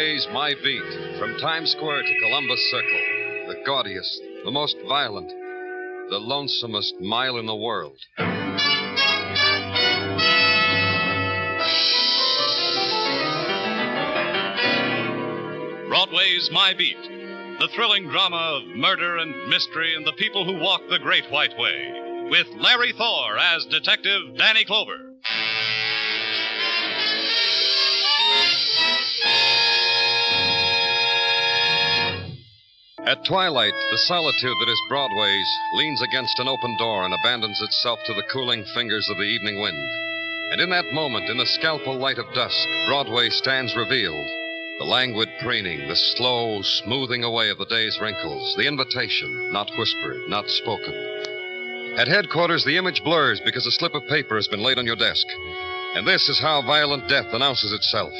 Broadway's My Beat, from Times Square to Columbus Circle, the gaudiest, the most violent, the lonesomest mile in the world. Broadway's My Beat, the thrilling drama of murder and mystery and the people who walk the Great White Way, with Larry Thor as Detective Danny Clover. At twilight, the solitude that is Broadway's leans against an open door and abandons itself to the cooling fingers of the evening wind. And in that moment, in the scalpel light of dusk, Broadway stands revealed. The languid preening, the slow smoothing away of the day's wrinkles, the invitation, not whispered, not spoken. At headquarters, the image blurs because a slip of paper has been laid on your desk. And this is how violent death announces itself.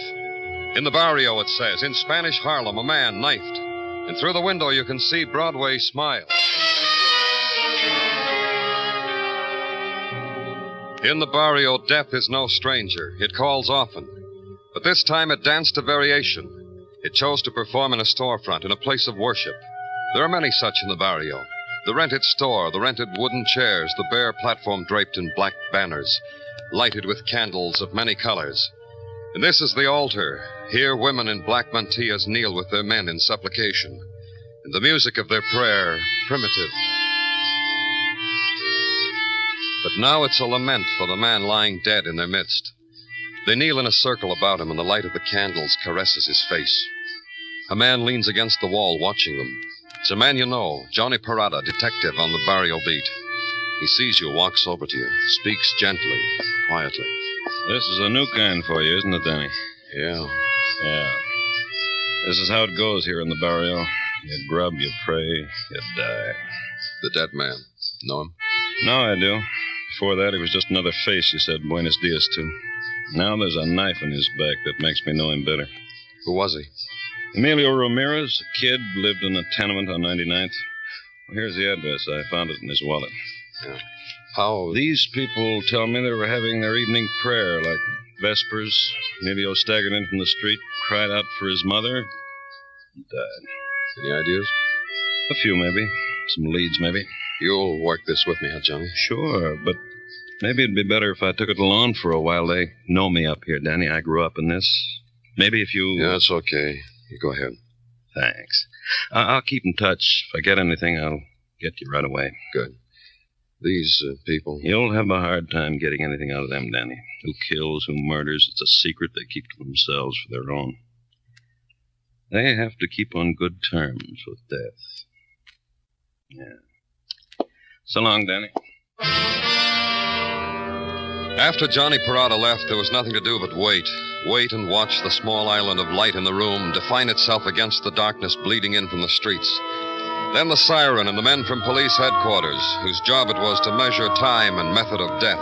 In the barrio, it says, in Spanish Harlem, a man knifed. And through the window, you can see Broadway smile. In the barrio, death is no stranger. It calls often. But this time it danced a variation. It chose to perform in a storefront, in a place of worship. There are many such in the barrio. The rented store, the rented wooden chairs, the bare platform draped in black banners, lighted with candles of many colors. And this is the altar. Here women in black mantillas kneel with their men in supplication. And the music of their prayer, primitive. But now it's a lament for the man lying dead in their midst. They kneel in a circle about him, and the light of the candles caresses his face. A man leans against the wall watching them. It's a man you know, Johnny Perrotta, detective on the barrio beat. He sees you, walks over to you, speaks gently, quietly. This is a new kind for you, isn't it, Danny? Yeah. Yeah. This is how it goes here in the barrio. You grub, you pray, you die. The dead man. Know him? No, I do. Before that, he was just another face you said Buenos Dias to. Now there's a knife in his back that makes me know him better. Who was he? Amelia Ramirez, a kid, lived in a tenement on 99th. Well, here's the address. I found it in his wallet. Yeah. How? These people tell me they were having their evening prayer, like Vespers. Emilio staggered in from the street, cried out for his mother, and died. Any ideas? A few, maybe. Some leads, maybe. You'll work this with me, huh, Johnny? Sure, but maybe it'd be better if I took it alone for a while. They know me up here, Danny. I grew up in this. Maybe if you... Yeah, it's okay. You go ahead. Thanks. I'll keep in touch. If I get anything, I'll get you right away. Good. These people... You'll have a hard time getting anything out of them, Danny. Who kills, who murders, it's a secret they keep to themselves for their own. They have to keep on good terms with death. Yeah. So long, Danny. After Johnny Perrotta left, there was nothing to do but wait. Wait and watch the small island of light in the room define itself against the darkness bleeding in from the streets. Then the siren and the men from police headquarters, whose job it was to measure time and method of death.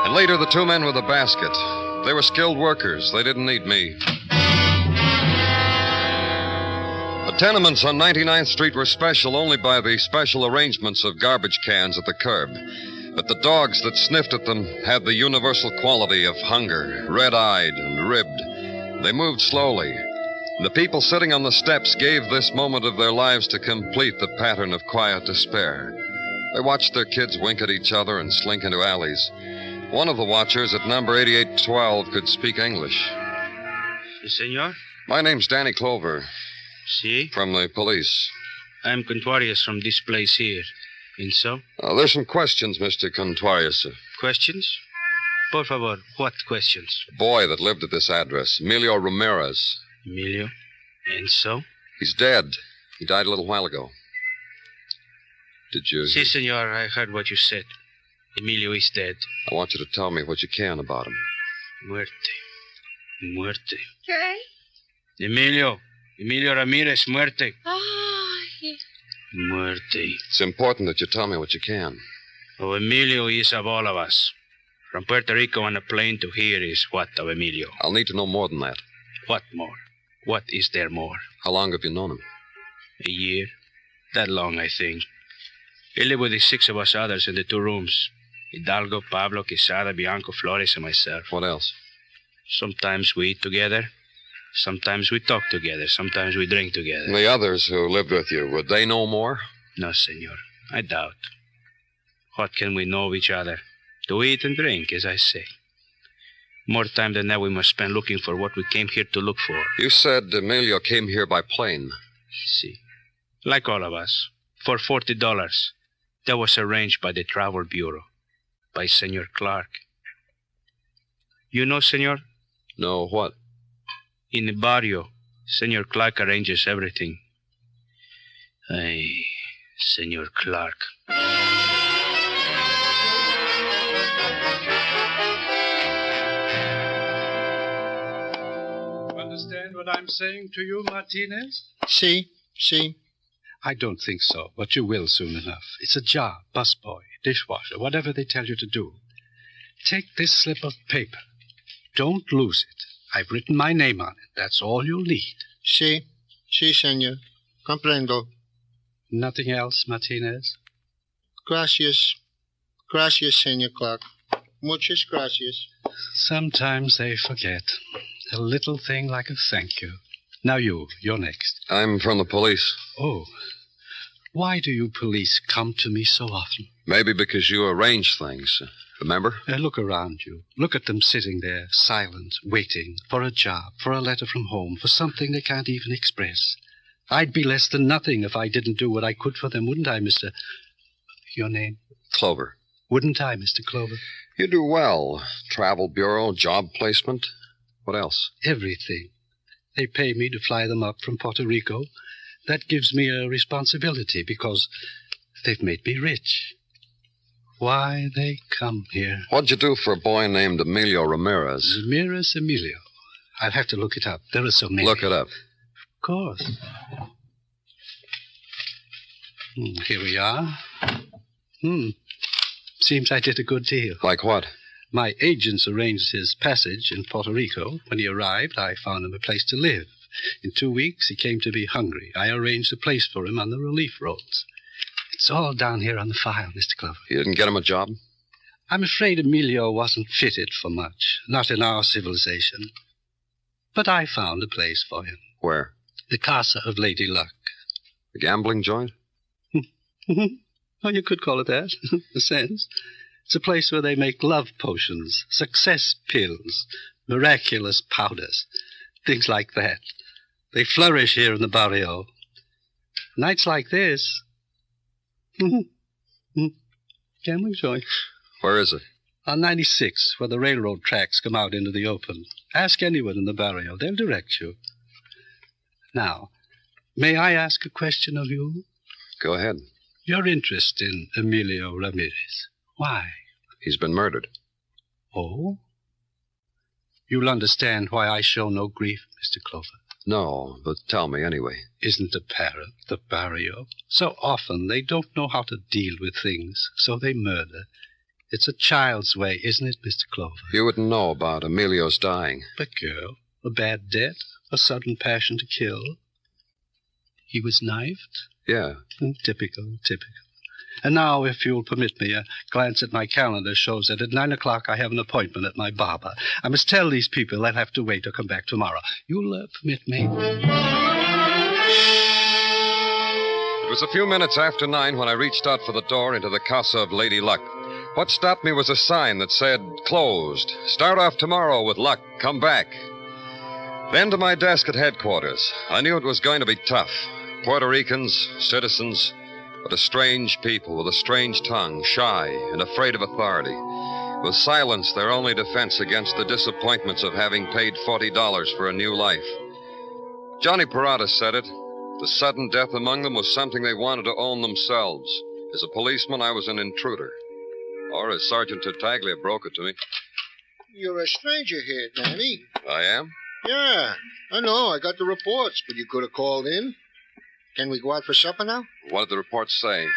And later, the two men with the basket. They were skilled workers. They didn't need me. The tenements on 99th Street were special only by the special arrangements of garbage cans at the curb. But the dogs that sniffed at them had the universal quality of hunger, red-eyed and ribbed. They moved slowly. The people sitting on the steps gave this moment of their lives to complete the pattern of quiet despair. They watched their kids wink at each other and slink into alleys. One of the watchers at number 8812 could speak English. Si, senor? My name's Danny Clover. Si? From the police. I'm Contreras from this place here. And so? There's some questions, Mr. Contreras. Questions? Por favor, what questions? A boy that lived at this address, Emilio Ramirez. Emilio? And so? He's dead. He died a little while ago. Did you... Si, senor, I heard what you said. Emilio is dead. I want you to tell me what you can about him. Muerte. Muerte. Okay. Emilio Ramirez, muerte. Oh, yeah. Muerte. It's important that you tell me what you can. Oh, Emilio is of all of us. From Puerto Rico on a plane to here is what of Emilio? I'll need to know more than that. What more? What is there more? How long have you known him? A year. That long, I think. He lived with the six of us others in the two rooms. Hidalgo, Pablo, Quesada, Bianco, Flores, and myself. What else? Sometimes we eat together. Sometimes we talk together. Sometimes we drink together. And the others who lived with you, would they know more? No, senor. I doubt. What can we know of each other? To eat and drink, as I say. More time than that we must spend looking for what we came here to look for. You said Amelia came here by plane. See. Like all of us. For $40. That was arranged by the Travel Bureau. By Senor Clark. You know, senor? No, what? In the barrio, Senor Clark arranges everything. Ay, Senor Clark. Understand what I'm saying to you, Martinez? See. I don't think so, but you will soon enough. It's a job, busboy, dishwasher, whatever they tell you to do. Take this slip of paper. Don't lose it. I've written my name on it. That's all you'll need. Sí, senor. Comprendo. Nothing else, Martinez? Gracias. Gracias, Senor Clark. Muchas gracias. Sometimes they forget. A little thing like a thank you. Now you're next. I'm from the police. Oh. Why do you police come to me so often? Maybe because you arrange things. Remember? Look around you. Look at them sitting there, silent, waiting for a job, for a letter from home, for something they can't even express. I'd be less than nothing if I didn't do what I could for them, wouldn't I, Mr. Your name? Clover. Wouldn't I, Mr. Clover? You do well. Travel Bureau, job placement. What else? Everything. They pay me to fly them up from Puerto Rico. That gives me a responsibility because they've made me rich. Why they come here? What'd you do for a boy named Emilio Ramirez? Ramirez Emilio. I'll have to look it up. There are so many. Look it up. Of course. Here we are. Seems I did a good deal. Like what? My agents arranged his passage in Puerto Rico. When he arrived, I found him a place to live. In 2 weeks, he came to be hungry. I arranged a place for him on the relief roads. It's all down here on the file, Mr. Clover. You didn't get him a job? I'm afraid Emilio wasn't fitted for much. Not in our civilization. But I found a place for him. Where? The Casa of Lady Luck. The gambling joint? Oh, you could call it that, in a sense. It's a place where they make love potions, success pills, miraculous powders, things like that. They flourish here in the barrio. Nights like this. Gambling joint. Where is it? On 96, where the railroad tracks come out into the open. Ask anyone in the barrio. They'll direct you. Now, may I ask a question of you? Go ahead. Your interest in Emilio Ramirez. Why? He's been murdered. Oh? You'll understand why I show no grief, Mr. Clover. No, but tell me anyway. Isn't the parrot, the barrio? So often they don't know how to deal with things, so they murder. It's a child's way, isn't it, Mr. Clover? You wouldn't know about Emilio's dying. The girl, a bad debt, a sudden passion to kill. He was knifed? Yeah. Typical. And now, if you'll permit me, a glance at my calendar shows that at 9 o'clock I have an appointment at my barber. I must tell these people they'll have to wait or come back tomorrow. You'll permit me? It was a few minutes after 9 when I reached out for the door into the Casa of Lady Luck. What stopped me was a sign that said, closed. Start off tomorrow with luck. Come back. Then to my desk at headquarters. I knew it was going to be tough. Puerto Ricans, citizens, but a strange people with a strange tongue, shy and afraid of authority. With silence their only defense against the disappointments of having paid $40 for a new life. Johnny Perrotta said it. The sudden death among them was something they wanted to own themselves. As a policeman, I was an intruder. Or as Sergeant Tartaglia broke it to me. You're a stranger here, Danny. I am? Yeah, I know. I got the reports, but you could have called in. Can we go out for supper now? What did the reports say?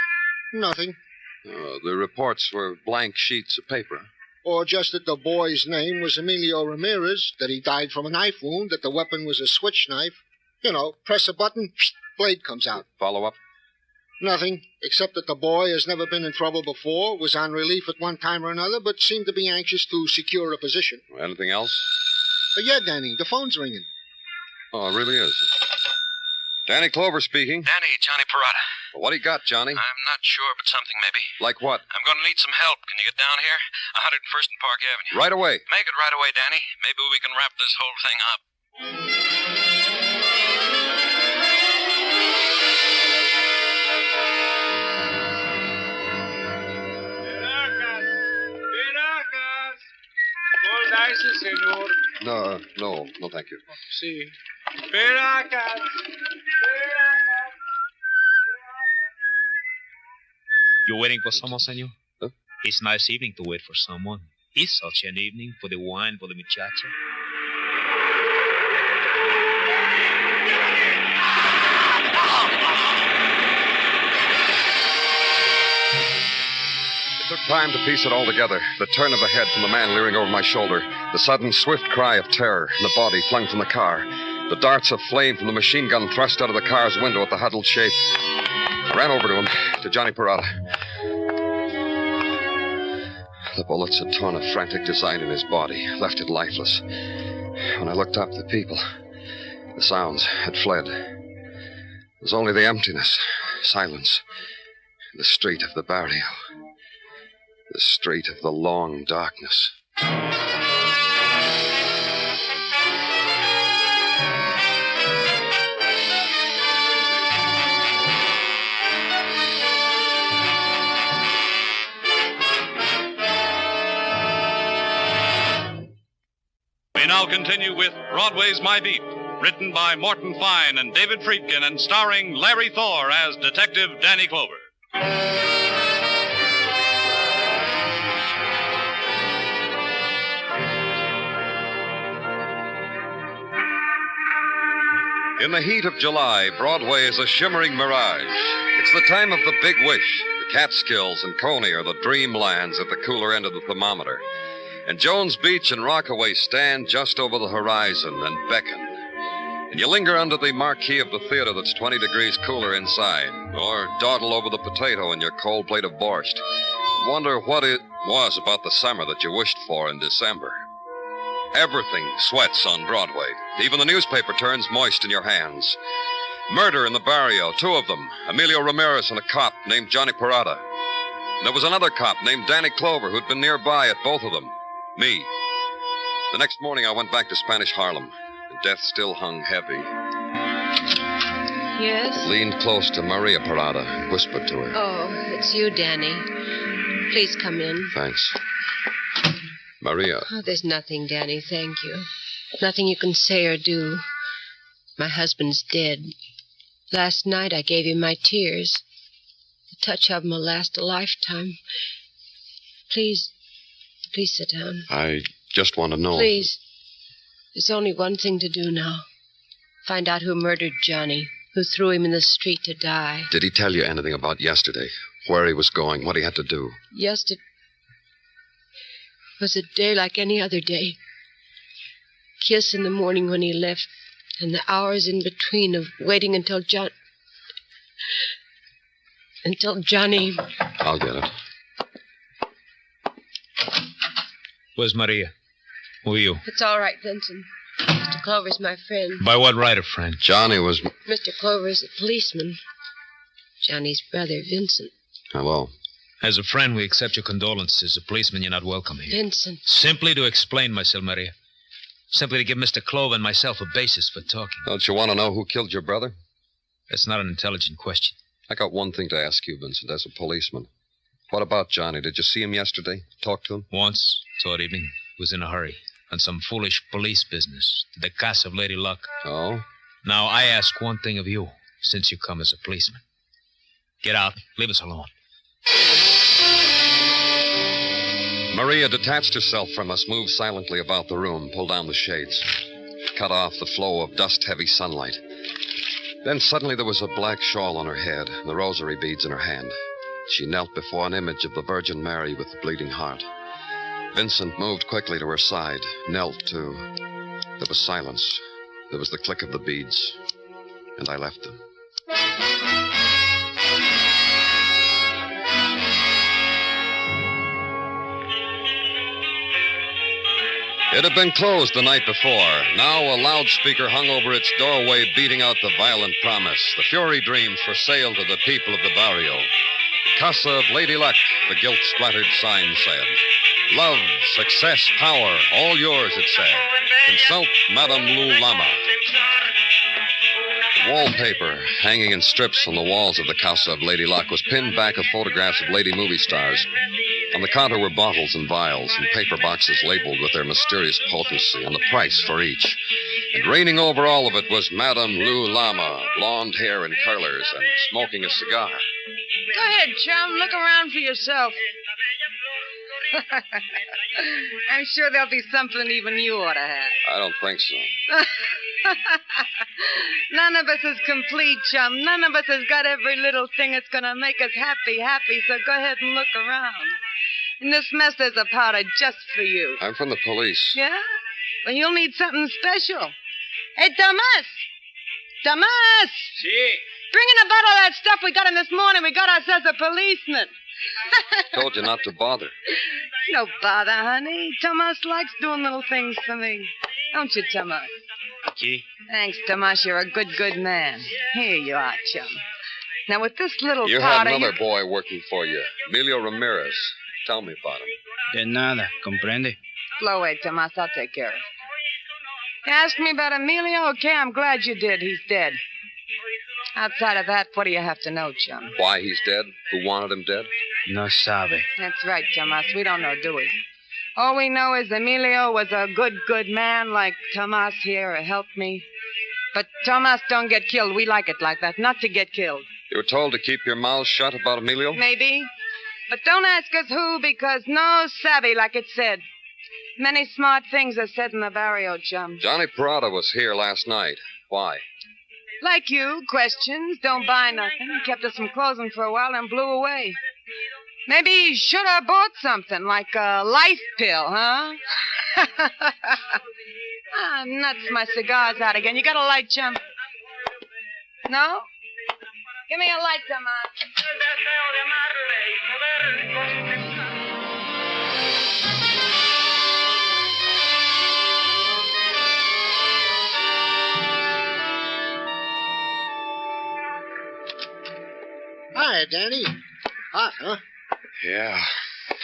Nothing. The reports were blank sheets of paper. Or just that the boy's name was Emilio Ramirez, that he died from a knife wound, that the weapon was a switch knife. You know, press a button, blade comes out. Follow up? Nothing, except that the boy has never been in trouble before, was on relief at one time or another, but seemed to be anxious to secure a position. Anything else? Yeah, Danny, the phone's ringing. Oh, it really is. Danny Clover speaking. Danny, Johnny Perrotta. Well, what do you got, Johnny? I'm not sure, but something maybe. Like what? I'm going to need some help. Can you get down here? 101st and Park Avenue. Right away. Make it right away, Danny. Maybe we can wrap this whole thing up. No, thank you. Sí. You waiting for someone, senor? Huh? It's a nice evening to wait for someone. It's such an evening for the wine, for the muchacha. It took time to piece it all together. The turn of the head from the man leering over my shoulder, the sudden, swift cry of terror, and the body flung from the car, the darts of flame from the machine gun thrust out of the car's window at the huddled shape. I ran over to him, to Johnny Perrotta. The bullets had torn a frantic design in his body, left it lifeless. When I looked up, the people, the sounds had fled. There was only the emptiness, silence, the street of the barrio. The street of the long darkness. We now continue with Broadway's My Beat, written by Morton Fine and David Friedkin and starring Larry Thor as Detective Danny Clover. In the heat of July, Broadway is a shimmering mirage. It's the time of the Big Wish. The Catskills and Coney are the dreamlands at the cooler end of the thermometer. And Jones Beach and Rockaway stand just over the horizon and beckon. And you linger under the marquee of the theater that's 20 degrees cooler inside, or dawdle over the potato in your cold plate of borscht. Wonder what it was about the summer that you wished for in December. Everything sweats on Broadway. Even the newspaper turns moist in your hands. Murder in the barrio, 2 of them. Amelia Ramirez and a cop named Johnny Perrotta. And there was another cop named Danny Clover who'd been nearby at both of them. Me. The next morning I went back to Spanish Harlem. And death still hung heavy. Yes? Leaned close to Maria Perrotta and whispered to her. Oh, it's you, Danny. Please come in. Thanks. Maria. Oh, there's nothing, Danny, thank you. Nothing you can say or do. My husband's dead. Last night I gave him my tears. The touch of them will last a lifetime. Please sit down. I just want to know. Please. There's only one thing to do now. Find out who murdered Johnny, who threw him in the street to die. Did he tell you anything about yesterday? Where he was going, what he had to do? Yesterday was a day like any other day. Kiss in the morning when he left, and the hours in between of waiting until Johnny... I'll get it. Where's Maria? Who are you? It's all right, Vincent. Mr. Clover's my friend. By what right a friend? Johnny was... Mr. Clover's a policeman. Johnny's brother, Vincent. Hello. As a friend, we accept your condolences. As a policeman, you're not welcome here. Vincent. Simply to explain myself, Maria. Simply to give Mr. Clover and myself a basis for talking. Don't you want to know who killed your brother? That's not an intelligent question. I got one thing to ask you, Vincent, as a policeman. What about Johnny? Did you see him yesterday? Talk to him? Once, toward evening, was in a hurry. On some foolish police business. To the casa of Lady Luck. Oh? Now, I ask one thing of you, since you come as a policeman. Get out. Leave us alone. Maria detached herself from us, moved silently about the room, pulled down the shades, cut off the flow of dust-heavy sunlight. Then suddenly there was a black shawl on her head, and the rosary beads in her hand. She knelt before an image of the Virgin Mary with the bleeding heart. Vincent moved quickly to her side, knelt too. There was silence. There was the click of the beads, and I left them. It had been closed the night before. Now a loudspeaker hung over its doorway, beating out the violent promise, the fury dreams for sale to the people of the barrio. Casa of Lady Luck, the guilt-splattered sign said. Love, success, power, all yours, it said. Consult Madame Lou Lama. The wallpaper, hanging in strips on the walls of the Casa of Lady Luck, was pinned back of photographs of lady movie stars. On the counter were bottles and vials and paper boxes labeled with their mysterious potency and the price for each. And reigning over all of it was Madame Lou Lama, blonde hair in curlers and smoking a cigar. Go ahead, chum. Look around for yourself. I'm sure there'll be something even you ought to have. I don't think so. None of us is complete, chum. None of us has got every little thing that's going to make us happy, so go ahead and look around. In this mess, there's a powder just for you. I'm from the police. Yeah? Well, you'll need something special. Hey, Tomas! Tomas! Si. Bring in a bottle of that stuff we got in this morning. We got ourselves a policeman. Told you not to bother. No bother, honey. Tomas likes doing little things for me. Don't you, Tomas? Si. Thanks, Tomas. You're a good man. Here you are, chum. Now, with this little You powder... had another boy working for you, Emilio Ramirez. Tell me about him. De nada, comprende? Blow away, Tomas. I'll take care of it. You asked me about Amelia? Okay, I'm glad you did. He's dead. Outside of that, what do you have to know, chum? Why he's dead? Who wanted him dead? No sabe. That's right, Tomas. We don't know, do we? All we know is Emilio was a good man like Tomas here who helped me. But Tomas don't get killed. We like it like that, not to get killed. You were told to keep your mouth shut about Emilio? Maybe. But don't ask us who, because no savvy, like it said. Many smart things are said in the barrio, chum. Johnny Perrotta was here last night. Why? Like you, questions, don't buy nothing. He kept us from closing for a while and blew away. Maybe he should have bought something, like a life pill, huh? Nuts, my cigar's out again. You got a light, chum? No? Give me a light, Tomas. Hi, Danny. Hot, huh? Yeah,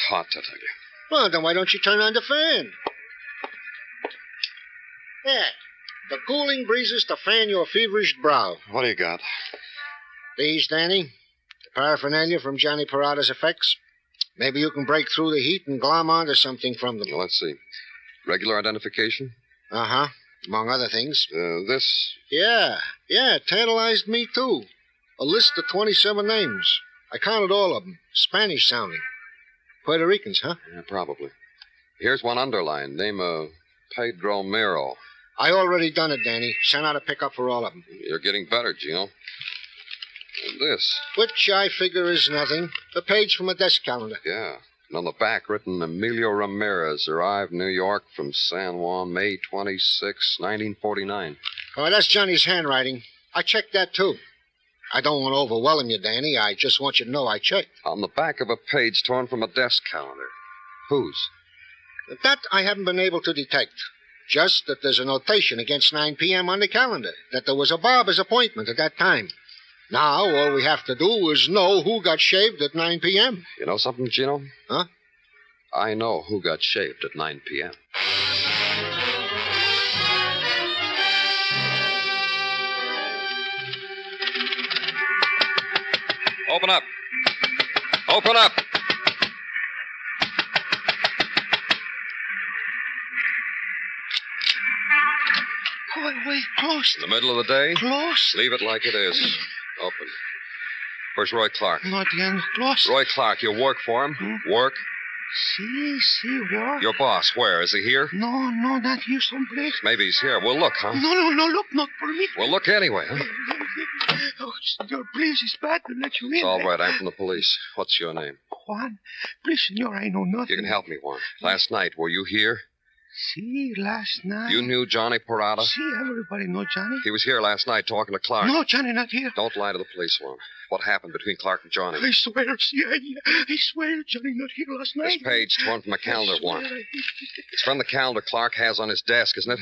hot, I tell you. Well, then why don't you turn on the fan? There. The cooling breezes to fan your feverish brow. What do you got? These, Danny. The paraphernalia from Johnny Perrotta's effects. Maybe you can break through the heat and glom onto something from them. Well, let's see. Regular identification? Uh-huh. Among other things. This? Yeah, it tantalized me, too. A list of 27 names. I counted all of them. Spanish sounding. Puerto Ricans, huh? Yeah, probably. Here's one underlined. Name of Pedro Miro. I already done it, Danny. Sent out a pickup for all of them. You're getting better, Gino. And this? Which I figure is nothing. A page from a desk calendar. Yeah. And on the back written, Emilio Ramirez arrived New York from San Juan, May 26, 1949. Oh, that's Johnny's handwriting. I checked that, too. I don't want to overwhelm you, Danny. I just want you to know I checked. On the back of a page torn from a desk calendar. Whose? That I haven't been able to detect. Just that there's a notation against 9 p.m. on the calendar. That there was a barber's appointment at that time. Now, all we have to do is know who got shaved at 9 p.m. You know something, Gino? Huh? I know who got shaved at 9 p.m. Open up. Open up. Wait, close. In the middle of the day? Close. Leave it like it is. Open. Where's Roy Clark? Not again. Close. Roy Clark, you work for him? Work? See, what? Your boss, where? Is he here? No, not here someplace. Maybe he's here. We'll look, huh? No, look, not for me. We'll look anyway, huh? Oh, senor, please, it's bad to let you in. It's all right. I'm from the police. What's your name? Juan. Please, senor, I know nothing. You can help me, Juan. Last night, were you here? See, last night... You knew Johnny Perrotta? See, everybody know Johnny. He was here last night talking to Clark. No, Johnny not here. Don't lie to the police, Warren. What happened between Clark and Johnny? I swear, see, I swear Johnny not here last night. This page torn from a calendar, Warren. It's from the calendar Clark has on his desk, isn't it?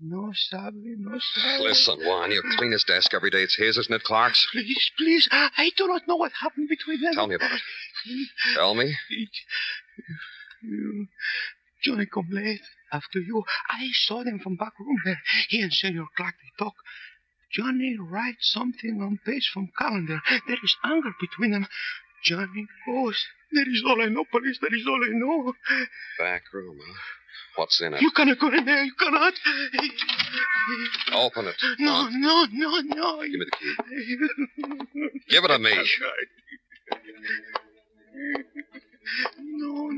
No, Sabby, no, Sabby. Listen, Warren, you clean his desk every day. It's his, isn't it, Clark's? Please, I do not know what happened between them. Tell me about it. Tell me. Johnny come late after you. I saw them from back room there. He and Senor Clark, they talk. Johnny write something on page from calendar. There is anger between them. Johnny goes. That is all I know, police. That is all I know. Back room, huh? What's in it? You cannot go in there. You cannot. Open it. No. Give me the key. Give it to me. No.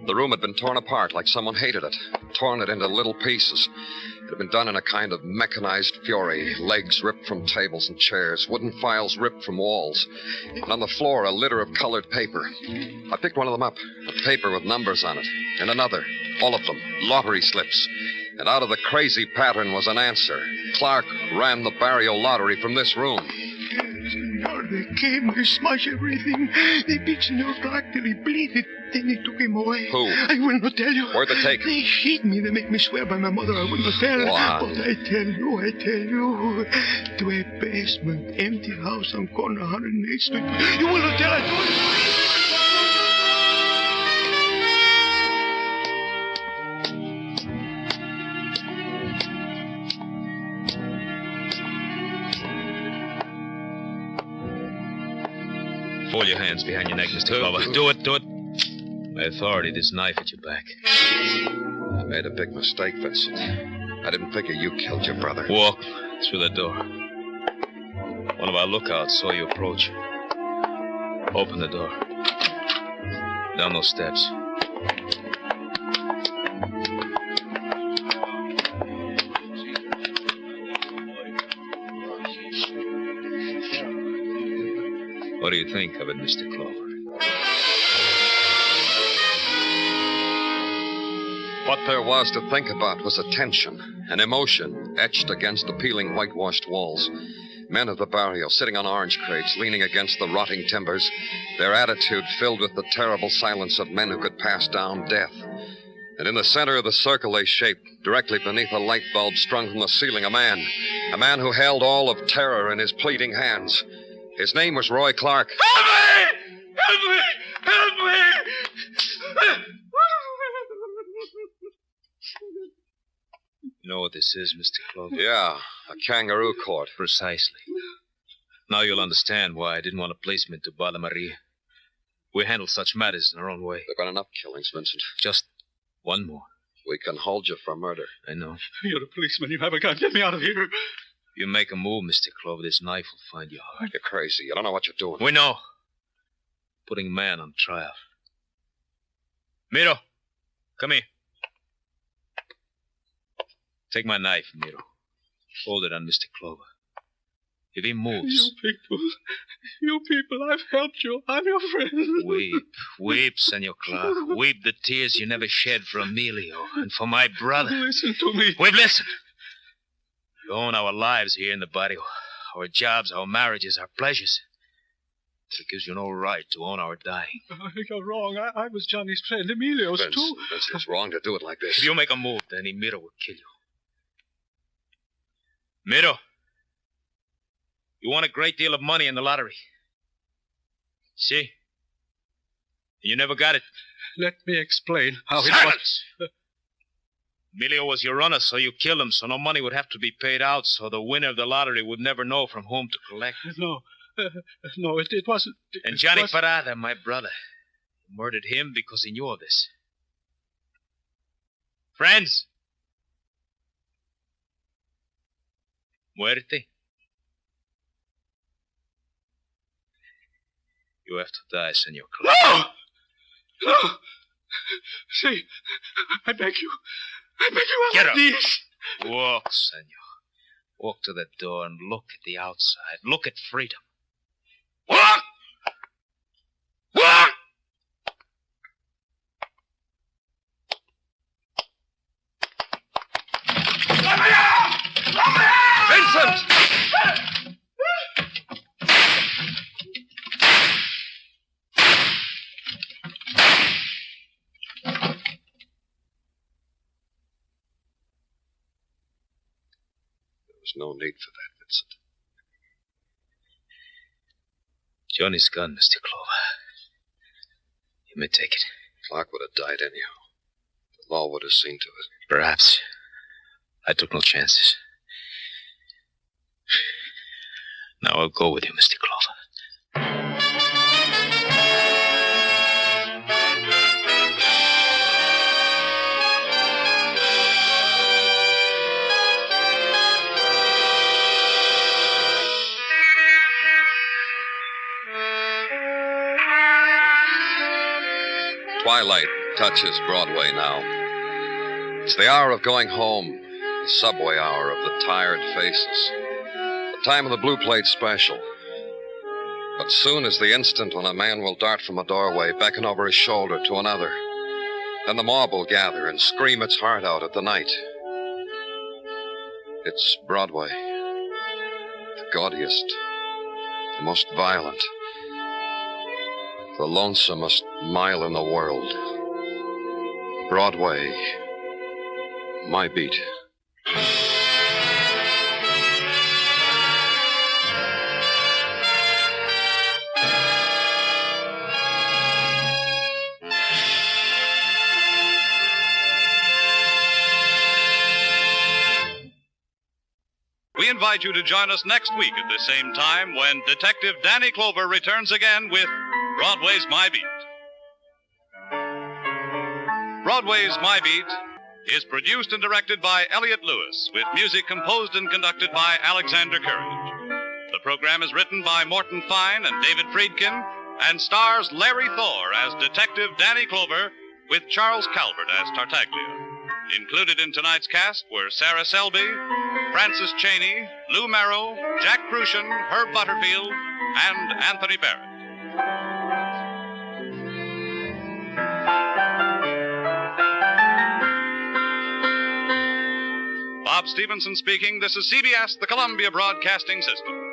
The room had been torn apart like someone hated it, torn it into little pieces. It had been done in a kind of mechanized fury. Legs ripped from tables and chairs, wooden files ripped from walls, and on the floor a litter of colored paper. I picked one of them up, a paper with numbers on it, and another, all of them, lottery slips. And out of the crazy pattern was an answer. Clark ran the barrio lottery from this room. Senor, they came, they smashed everything. They beat Senor Clark till he bleeded. Then they took him away. Who? I will not tell you. Where'd they take him? They hit me. They make me swear by my mother I will not tell. What? But I tell you. To a basement, empty house on corner 108th Street. You will not tell, I told you. Fold your hands behind your neck, Mr. Clover. Do it. By authority, this knife at your back. I made a big mistake, Vincent. I didn't figure you killed your brother. Walk through the door. One of our lookouts saw you approach. Open the door. Down those steps. What do you think of it, Mr. Clover? What there was to think about was a tension, an emotion etched against the peeling whitewashed walls. Men of the barrio sitting on orange crates, leaning against the rotting timbers, their attitude filled with the terrible silence of men who could pass down death. And in the center of the circle they shaped, directly beneath a light bulb strung from the ceiling, a man who held all of terror in his pleading hands. His name was Roy Clark. Help me! Help me! You know what this is, Mr. Clover? Yeah, a kangaroo court. Precisely. Now you'll understand why I didn't want a policeman to bother Maria. We handle such matters in our own way. There have been enough killings, Vincent. Just one more. We can hold you for murder. I know. You're a policeman. You have a gun. Get me out of here. You make a move, Mr. Clover, this knife will find your heart. You're crazy. You don't know what you're doing. We know. Putting a man on trial. Miro, come here. Take my knife, Miro. Hold it on Mr. Clover. If he moves... You people, I've helped you. I'm your friend. Weep, Senor Clark. Weep the tears you never shed for Emilio and for my brother. Listen to me. We've listened. We own our lives here in the barrio, our jobs, our marriages, our pleasures. It gives you no right to own our dying. You're wrong. I was Johnny's friend. Emilio's, Vince, too. Vince, it's wrong to do it like this. If you make a move, then Miro will kill you. Miro, you won a great deal of money in the lottery. See? You never got it. Let me explain how Silence! Emilio was your runner, so you killed him, so no money would have to be paid out, so the winner of the lottery would never know from whom to collect. No, it wasn't... And Johnny Perrotta, my brother, murdered him because he knew of this. Friends! Muerte. You have to die, Senor Clark. No! See, I beg you. Get up. Please. Walk, senor. Walk to the door and look at the outside. Look at freedom. Walk! Walk! There's no need for that, Vincent. Johnny's gun, Mr. Clover. You may take it. Clark would have died anyhow. The law would have seen to it. Perhaps. I took no chances. Now I'll go with you, Mr. Clover. Twilight touches Broadway now. It's the hour of going home, the subway hour of the tired faces, the time of the blue plate special. But soon is the instant when a man will dart from a doorway, beckon over his shoulder to another. Then the mob will gather and scream its heart out at the night. It's Broadway, the gaudiest, the most violent, the lonesomest mile in the world. Broadway, my beat. We invite you to join us next week at the same time when Detective Danny Clover returns again with Broadway's My Beat. Broadway's My Beat is produced and directed by Elliott Lewis, with music composed and conducted by Alexander Courage. The program is written by Morton Fine and David Friedkin and stars Larry Thor as Detective Danny Clover with Charles Calvert as Tartaglia. Included in tonight's cast were Sarah Selby, Francis Cheney, Lou Merrill, Jack Crucian, Herb Butterfield, and Anthony Barrett. Bob Stevenson speaking. This is CBS, the Columbia Broadcasting System.